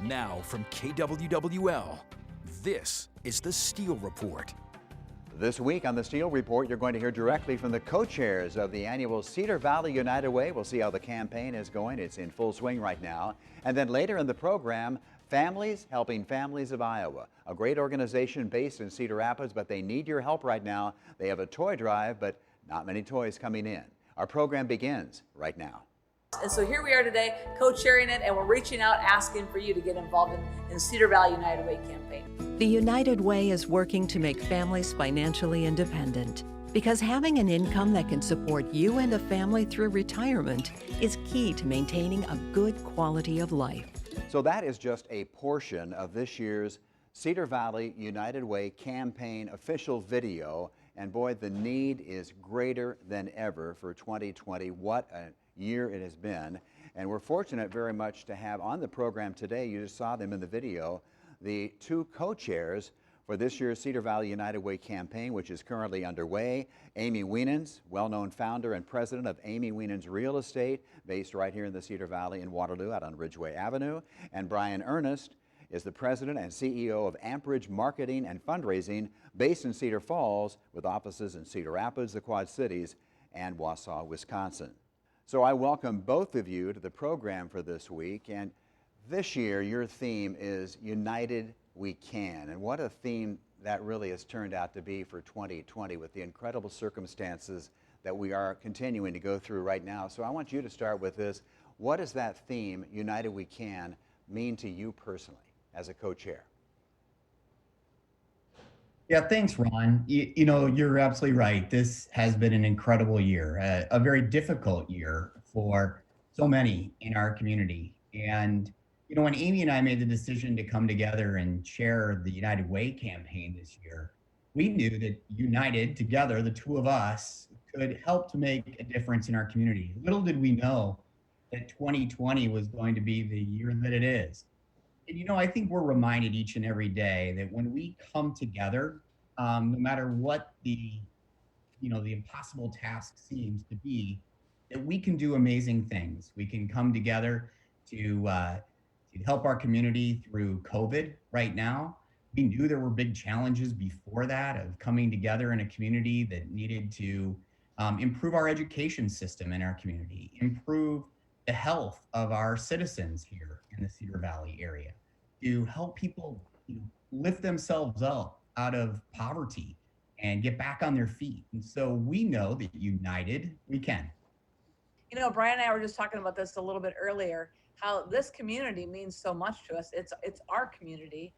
Now from KWWL, this is the Steel Report. This week on the Steel Report, you're going to hear directly from the co-chairs of the annual Cedar Valley United Way. We'll see how the campaign is going. It's in full swing right now. And then later in the program, Families Helping Families of Iowa, a great organization based in Cedar Rapids, but they need your help right now. They have a toy drive, but not many toys coming in. Our program begins right now. And so here we are today, co-chairing it, and we're reaching out asking for you to get involved in the Cedar Valley United Way campaign. The United Way is working to make families financially independent because having an income that can support you and a family through retirement is key to maintaining a good quality of life. So that is just a portion of this year's Cedar Valley United Way campaign official video. And boy, the need is greater than ever for 2020. What a year it has been. And we're fortunate very much to have on the program today, you just saw them in the video, the two co-chairs for this year's Cedar Valley United Way campaign, which is currently underway. Amy Wienans, well-known founder and president of Amy Wienans Real Estate, based right here in the Cedar Valley in Waterloo out on Ridgeway Avenue. And Brian Ernest is the president and CEO of Amperage Marketing and Fundraising, based in Cedar Falls, with offices in Cedar Rapids, the Quad Cities, and Wausau, Wisconsin. So I welcome both of you to the program for this week. And this year, your theme is United We Can. And what a theme that really has turned out to be for 2020 with the incredible circumstances that we are continuing to go through right now. So I want you to start with this. What does that theme, United We Can, mean to you personally as a co-chair? Yeah, thanks, Ron. You know, you're absolutely right. This has been an incredible year, a very difficult year for so many in our community. And, you know, when Amy and I made the decision to come together and chair the United Way campaign this year, we knew that united together, the two of us, could help to make a difference in our community. Little did we know that 2020 was going to be the year that it is. And, you know, I think we're reminded each and every day that when we come together, no matter what the impossible task seems to be, that we can do amazing things. We can come together to help our community through COVID right now. We knew there were big challenges before that of coming together in a community that needed to improve our education system in our community, improve the health of our citizens here in the Cedar Valley area, to help people lift themselves up out of poverty and get back on their feet. And so we know that united, we can. You know, Brian and I were just talking about this a little bit earlier, how this community means so much to us. It's our community,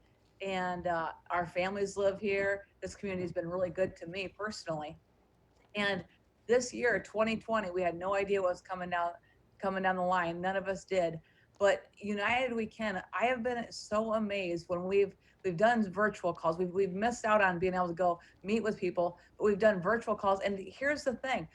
and our families live here. This community has been really good to me personally. And this year, 2020, we had no idea what was coming down the line. None of us did. But United We Can. I have been so amazed when we've done virtual calls. We've missed out on being able to go meet with people, but we've done virtual calls. And here's the thing.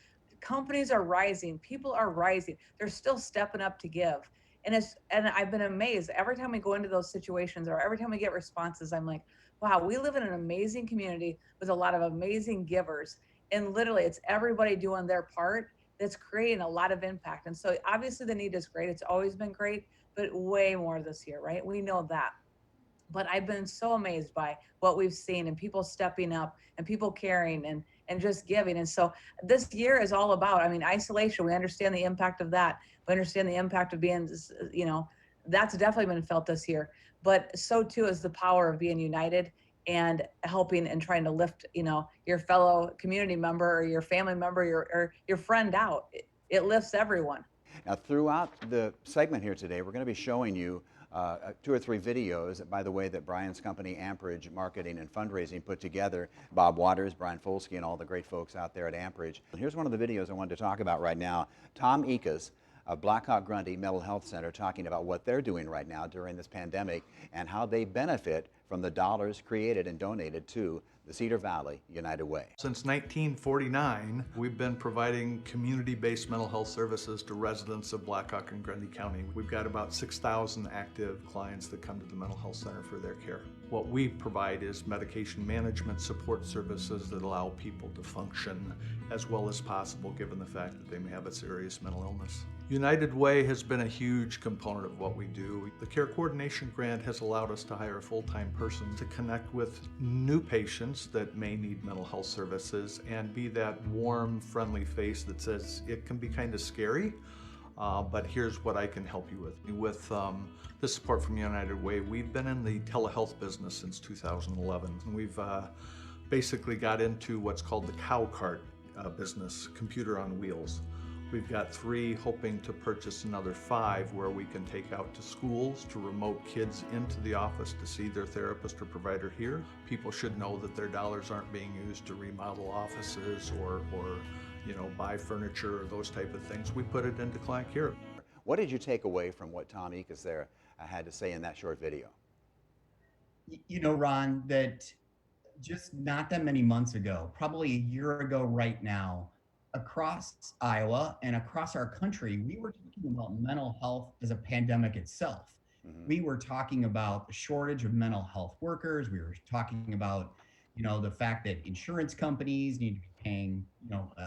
Companies are rising. People are rising. They're still stepping up to give. And I've been amazed every time we go into those situations, or every time we get responses. I'm like, wow, we live in an amazing community with a lot of amazing givers. And literally, it's everybody doing their part that's creating a lot of impact. And so obviously the need is great. It's always been great, but way more this year, right? We know that. But I've been so amazed by what we've seen, and people stepping up, and people caring, and just giving. And so this year is all about, isolation. We understand the impact of that. We understand the impact of being, that's definitely been felt this year. But so too is the power of being united and helping and trying to lift, your fellow community member or your family member or your friend out. It lifts everyone. Now, throughout the segment here today, we're going to be showing you 2 or 3 videos, by the way, that Brian's company, Amperage Marketing and Fundraising, put together. Bob Waters, Brian Folsky, and all the great folks out there at Amperage. Here's one of the videos I wanted to talk about right now. Tom Ekas of Blackhawk Grundy Mental Health Center talking about what they're doing right now during this pandemic and how they benefit from the dollars created and donated to the Cedar Valley United Way. Since 1949, we've been providing community-based mental health services to residents of Blackhawk and Grundy County. We've got about 6,000 active clients that come to the mental health center for their care. What we provide is medication management support services that allow people to function as well as possible given the fact that they may have a serious mental illness. United Way has been a huge component of what we do. The Care Coordination Grant has allowed us to hire a full-time person to connect with new patients that may need mental health services and be that warm, friendly face that says it can be kind of scary, but here's what I can help you with. With the support from United Way, we've been in the telehealth business since 2011. We've basically got into what's called the cow cart business, computer on wheels. We've got 3, hoping to purchase another 5, where we can take out to schools to remote kids into the office to see their therapist or provider here. People should know that their dollars aren't being used to remodel offices or buy furniture or those type of things. We put it into client care. What did you take away from what Tom Ekus there had to say in that short video? Ron, that just not that many months ago, probably a year ago right now, across Iowa and across our country, we were talking about mental health as a pandemic itself. We were talking about the shortage of mental health workers. We were talking about, the fact that insurance companies need to be paying,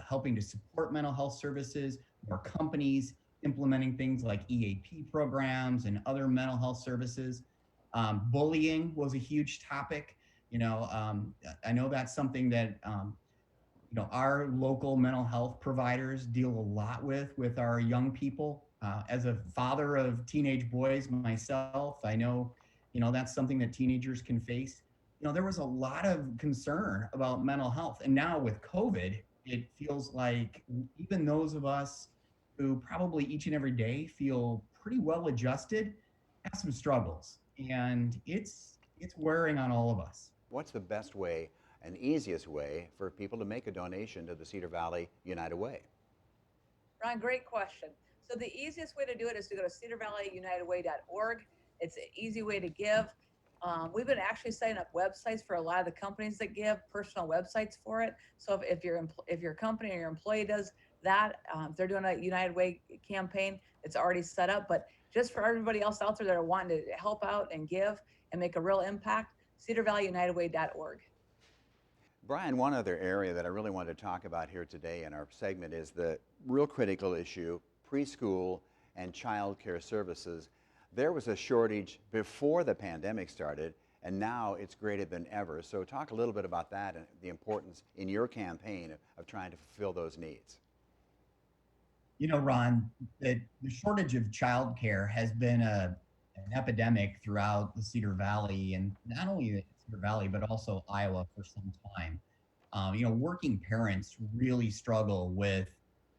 helping to support mental health services, more companies implementing things like EAP programs and other mental health services. Bullying was a huge topic. I know that's something that our local mental health providers deal a lot with our young people. As a father of teenage boys myself, I know, that's something that teenagers can face. There was a lot of concern about mental health. And now with COVID, it feels like even those of us who probably each and every day feel pretty well adjusted have some struggles. And it's wearing on all of us. What's the best way and easiest way for people to make a donation to the Cedar Valley United Way? Ron, great question. So the easiest way to do it is to go to cedarvalleyunitedway.org. It's an easy way to give. We've been actually setting up websites for a lot of the companies that give, personal websites for it. So if your company or your employee does that, if they're doing a United Way campaign, it's already set up. But just for everybody else out there that are wanting to help out and give and make a real impact, cedarvalleyunitedway.org. Brian, one other area that I really wanted to talk about here today in our segment is the real critical issue, preschool and child care services. There was a shortage before the pandemic started, and now it's greater than ever. So talk a little bit about that and the importance in your campaign of trying to fulfill those needs. Ron, the shortage of childcare has been an epidemic throughout the Cedar Valley, and not only the Cedar Valley, but also Iowa for some time. Working parents really struggle with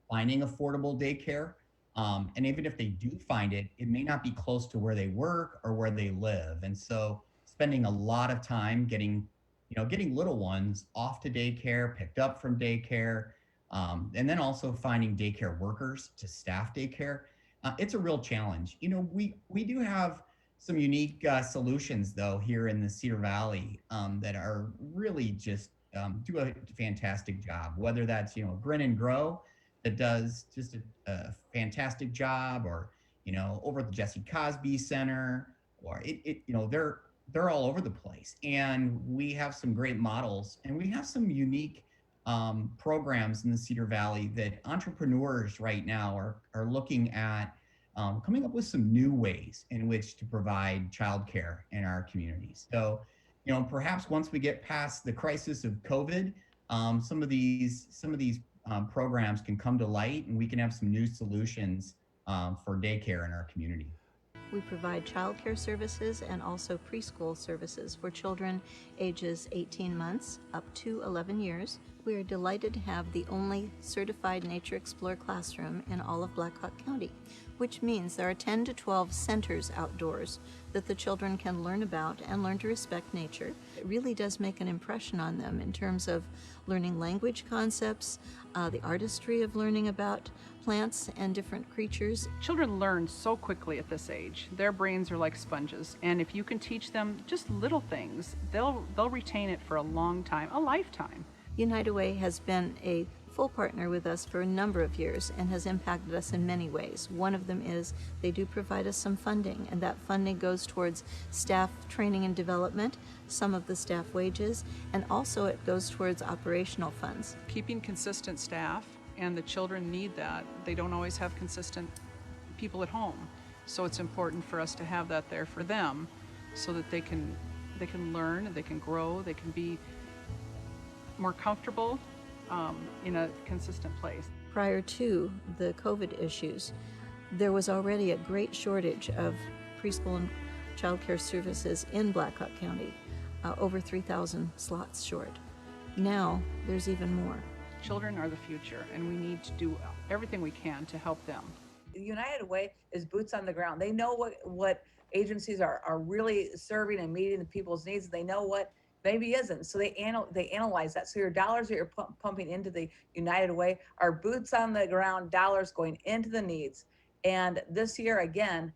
finding affordable daycare. And even if they do find it, it may not be close to where they work or where they live. And so spending a lot of time getting little ones off to daycare, picked up from daycare, and then also finding daycare workers to staff daycare. It's a real challenge. We do have some unique solutions though here in the Cedar Valley that are really just do a fantastic job, whether that's, Grin and Grow that does just a fantastic job, or, over at the Jesse Cosby Center, or they're all over the place. And we have some great models, and we have some unique programs in the Cedar Valley that entrepreneurs right now are looking at coming up with some new ways in which to provide childcare in our communities. So, perhaps once we get past the crisis of COVID, some of these programs can come to light, and we can have some new solutions for daycare in our community. We provide childcare services and also preschool services for children ages 18 months up to 11 years. We are delighted to have the only certified Nature Explorer classroom in all of Black Hawk County, which means there are 10 to 12 centers outdoors that the children can learn about and learn to respect nature. It really does make an impression on them in terms of learning language concepts, the artistry of learning about plants and different creatures. Children learn so quickly at this age. Their brains are like sponges, and if you can teach them just little things, they'll retain it for a long time, a lifetime. United Way has been a full partner with us for a number of years and has impacted us in many ways. One of them is they do provide us some funding, and that funding goes towards staff training and development, some of the staff wages, and also it goes towards operational funds. Keeping consistent staff, and the children need that. They don't always have consistent people at home. So it's important for us to have that there for them so that they can learn, they can grow, they can be more comfortable in a consistent place. Prior to the COVID issues, there was already a great shortage of preschool and child care services in Black Hawk County, over 3,000 slots short. Now, there's even more. Children are the future, and we need to do everything we can to help them. The United Way is boots on the ground. They know what agencies are really serving and meeting the people's needs. They know what maybe isn't. So they analyze that. So your dollars that you're pumping into the United Way are boots on the ground dollars going into the needs. And this year, again,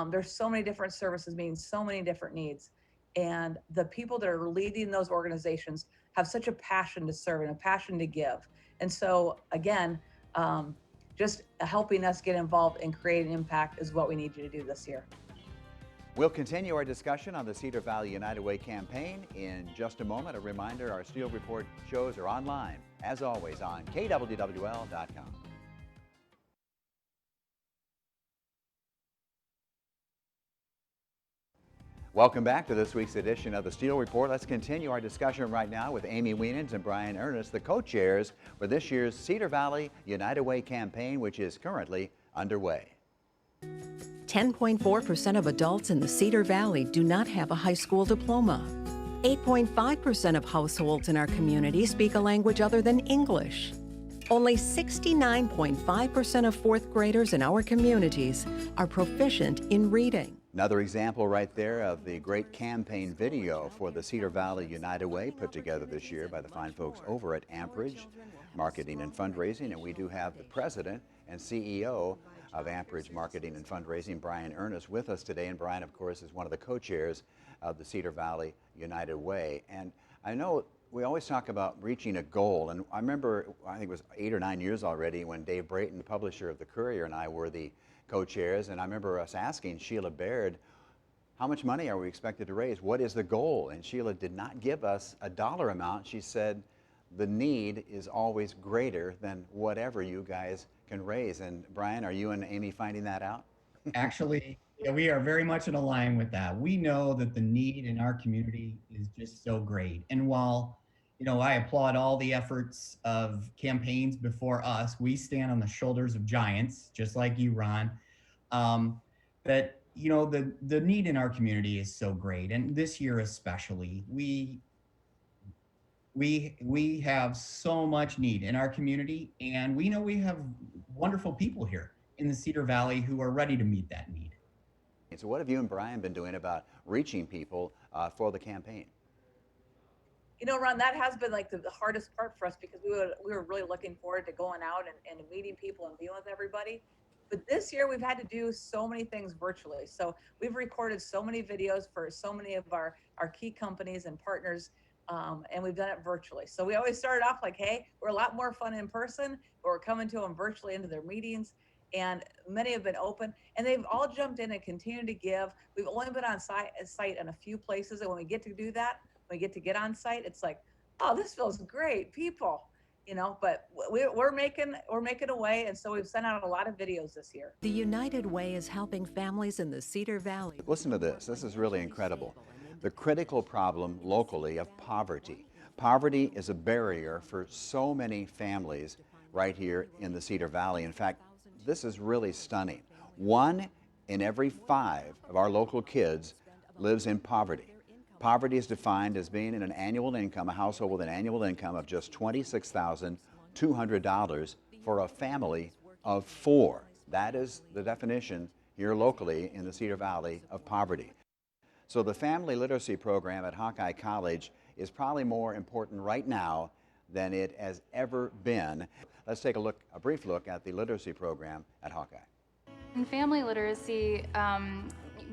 there's so many different services meeting so many different needs. And the people that are leading those organizations have such a passion to serve and a passion to give. And so, again, just helping us get involved and create an impact is what we need you to do this year. We'll continue our discussion on the Cedar Valley United Way campaign in just a moment. A reminder, our Steel Report shows are online, as always, on kwwl.com. Welcome back to this week's edition of the Steel Report. Let's continue our discussion right now with Amy Wienans and Brian Ernest, the co-chairs for this year's Cedar Valley United Way campaign, which is currently underway. 10.4% of adults in the Cedar Valley do not have a high school diploma. 8.5% of households in our community speak a language other than English. Only 69.5% of fourth graders in our communities are proficient in reading. Another example right there of the great campaign video for the Cedar Valley United Way put together this year by the fine folks over at Amperage Marketing and Fundraising. And we do have the president and CEO of Amperage Marketing and Fundraising, Brian Ernest, with us today. And Brian, of course, is one of the co-chairs of the Cedar Valley United Way. And I know we always talk about reaching a goal. And I remember, I think it was 8 or 9 years already when Dave Brayton, the publisher of the Courier, and I were the co-chairs, and I remember us asking Sheila Baird, how much money are we expected to raise? What is the goal? And Sheila did not give us a dollar amount. She said the need is always greater than whatever you guys can raise. And Brian, are you and Amy finding that out? Actually, yeah, we are very much in line with that. We know that the need in our community is just so great. And while, you know, I applaud all the efforts of campaigns before us, we stand on the shoulders of giants, just like you, Ron, that, you know, the need in our community is so great. And this year especially, we have so much need in our community, and we know we have wonderful people here in the Cedar Valley who are ready to meet that need. So what have you and Brian been doing about reaching people for the campaign? You know, Ron, that has been like the hardest part for us because we were really looking forward to going out and meeting people and being with everybody. But this year we've had to do so many things virtually. So we've recorded so many videos for so many of our key companies and partners, and we've done it virtually. So we always started off like, hey, we're a lot more fun in person, but we're coming to them virtually into their meetings. And many have been open, and they've all jumped in and continued to give. We've only been on site in a few places, and when we get to do that, when we get to get on site, it's like, oh, this feels great, people, you know. But we're making a way, and so we've sent out a lot of videos this year. The United Way is helping families in the Cedar Valley. Listen to this. This is really incredible. The critical problem locally of poverty. Poverty is a barrier for so many families right here in the Cedar Valley. In fact, this is really stunning. 1 in every 5 of our local kids lives in poverty. Poverty is defined as being in an annual income, a household with an annual income of just $26,200 for a family of 4. That is the definition here locally in the Cedar Valley of poverty. So the family literacy program at Hawkeye College is probably more important right now than it has ever been. Let's take a brief look at the literacy program at Hawkeye. In family literacy,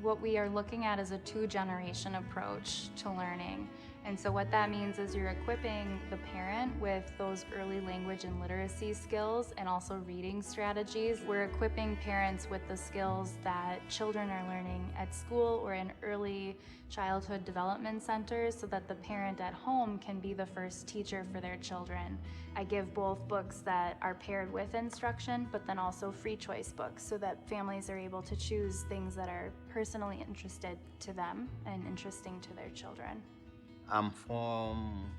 what we are looking at is a 2-generation approach to learning. And so what that means is you're equipping the parent with those early language and literacy skills and also reading strategies. We're equipping parents with the skills that children are learning at school or in early childhood development centers so that the parent at home can be the first teacher for their children. I give both books that are paired with instruction, but then also free choice books so that families are able to choose things that are personally interested to them and interesting to their children. I'm from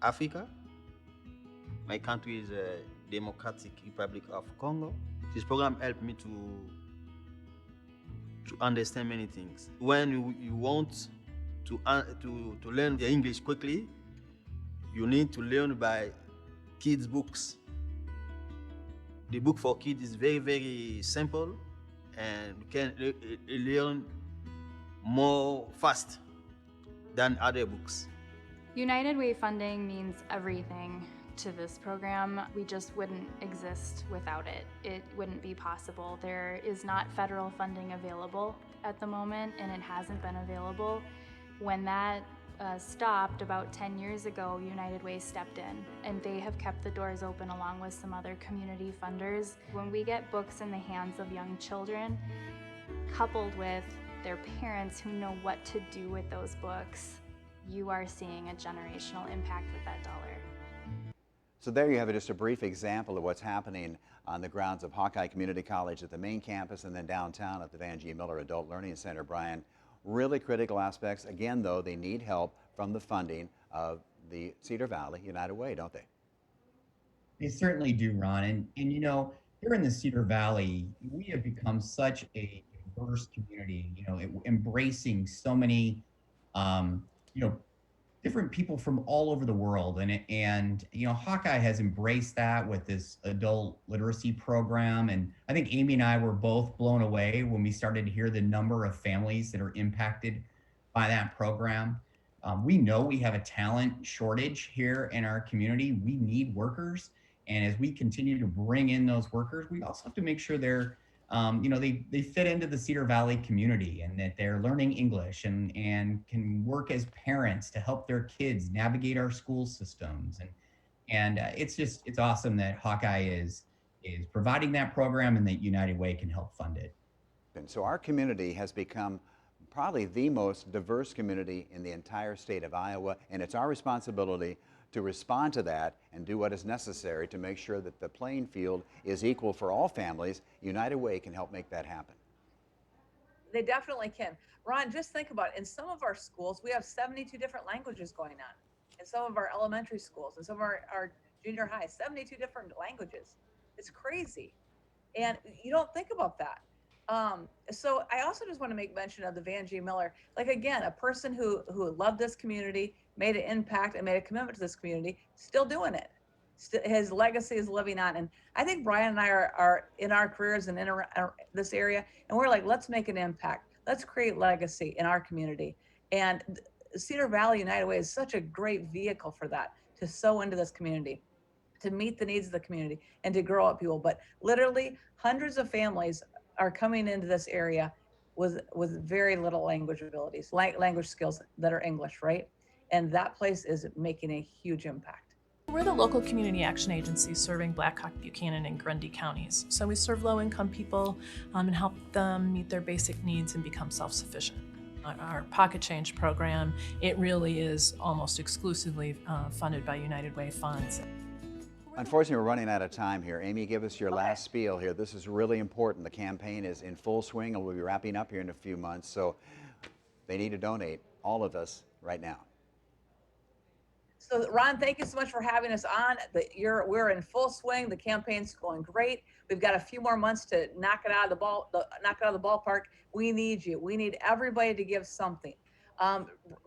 Africa. My country is a Democratic Republic of Congo. This program helped me to understand many things. When you want to learn the English quickly, you need to learn by kids' books. The book for kids is very, very simple, and you can learn more fast than other books. United Way funding means everything to this program. We just wouldn't exist without it. It wouldn't be possible. There is not federal funding available at the moment, and it hasn't been available. When that stopped about 10 years ago, United Way stepped in, and they have kept the doors open along with some other community funders. When we get books in the hands of young children, coupled with their parents who know what to do with those books, you are seeing a generational impact with that dollar. So there you have it, just a brief example of what's happening on the grounds of Hawkeye Community College at the main campus and then downtown at the Van G. Miller Adult Learning Center. Brian, really critical aspects. Again, though, they need help from the funding of the Cedar Valley United Way, don't they? They certainly do, Ron. And you know, here in the Cedar Valley, we have become such a diverse community, you know, embracing so many, you know, different people from all over the world. And you know, Hawkeye has embraced that with this adult literacy program. And I think Amy and I were both blown away when we started to hear the number of families that are impacted by that program. We know we have a talent shortage here in our community. We need workers. And as we continue to bring in those workers, we also have to make sure they're, you know, they fit into the Cedar Valley community and that they're learning English and can work as parents to help their kids navigate our school systems. And it's awesome that Hawkeye is providing that program and that United Way can help fund it. And so our community has become probably the most diverse community in the entire state of Iowa, and it's our responsibility to respond to that and do what is necessary to make sure that the playing field is equal for all families. United Way can help make that happen. They definitely can. Ron, just think about it. In some of our schools, we have 72 different languages going on. In some of our elementary schools, in some of our junior high, 72 different languages. It's crazy. And you don't think about that. So I also just want to make mention of the Van G. Miller, like again, a person who loved this community, made an impact and made a commitment to this community, still doing it. His legacy is living on. And I think Brian and I are in our careers and in this area, and we're like, let's make an impact. Let's create legacy in our community. And Cedar Valley United Way is such a great vehicle for that, to sow into this community, to meet the needs of the community and to grow up people. But literally hundreds of families are coming into this area with very little language abilities, language skills that are English, right? And that place is making a huge impact. We're the local community action agency serving Blackhawk, Buchanan, and Grundy counties. So we serve low-income people and help them meet their basic needs and become self-sufficient. Our pocket change program, it really is almost exclusively funded by United Way funds. Unfortunately, we're running out of time here. Amy, give us your last spiel here. This is really important. The campaign is in full swing and we'll be wrapping up here in a few months. So they need to donate, all of us, right now. So Ron, thank you so much for having us on. We're in full swing. The campaign's going great. We've got a few more months to knock it out of the ballpark. We need you. We need everybody to give something.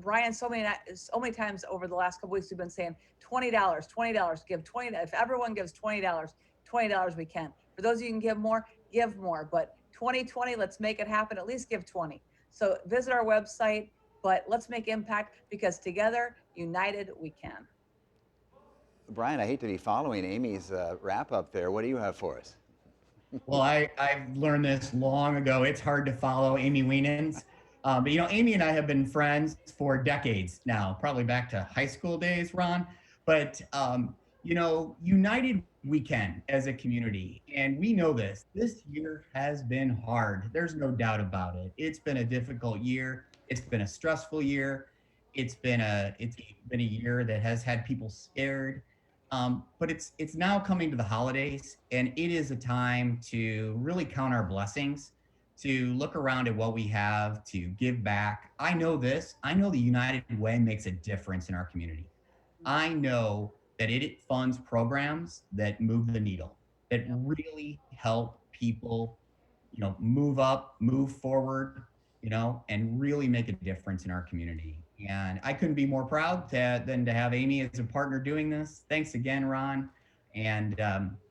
Brian, so many times over the last couple weeks, we've been saying $20, give 20. If everyone gives $20 we can. For those of you who can give more. But 2020, let's make it happen. At least give 20. So visit our website, but let's make impact, because together, united, we can. Brian, I hate to be following Amy's wrap up there. What do you have for us? Well, I've learned this long ago. It's hard to follow Amy Wienans. But you know, Amy and I have been friends for decades now, probably back to high school days, Ron. But you know, united we can as a community, and we know this. This year has been hard. There's no doubt about it. It's been a difficult year. It's been a stressful year. It's been a year that has had people scared. But it's now coming to the holidays, and it is a time to really count our blessings, to look around at what we have, to give back. I know this. I know the United Way makes a difference in our community. I know that it funds programs that move the needle, that really help people, you know, move up, move forward, you know, and really make a difference in our community. And I couldn't be more proud than to have Amy as a partner doing this. Thanks again, Ron. And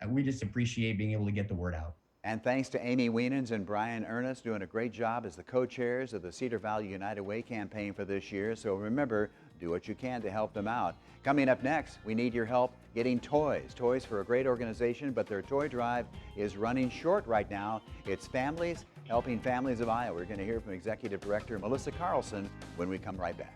we just appreciate being able to get the word out. And thanks to Amy Wienans and Brian Ernest doing a great job as the co-chairs of the Cedar Valley United Way campaign for this year. So remember, do what you can to help them out. Coming up next, we need your help getting toys. Toys for a great organization, but their toy drive is running short right now. It's Families Helping Families of Iowa. We're going to hear from Executive Director Melissa Carlson when we come right back.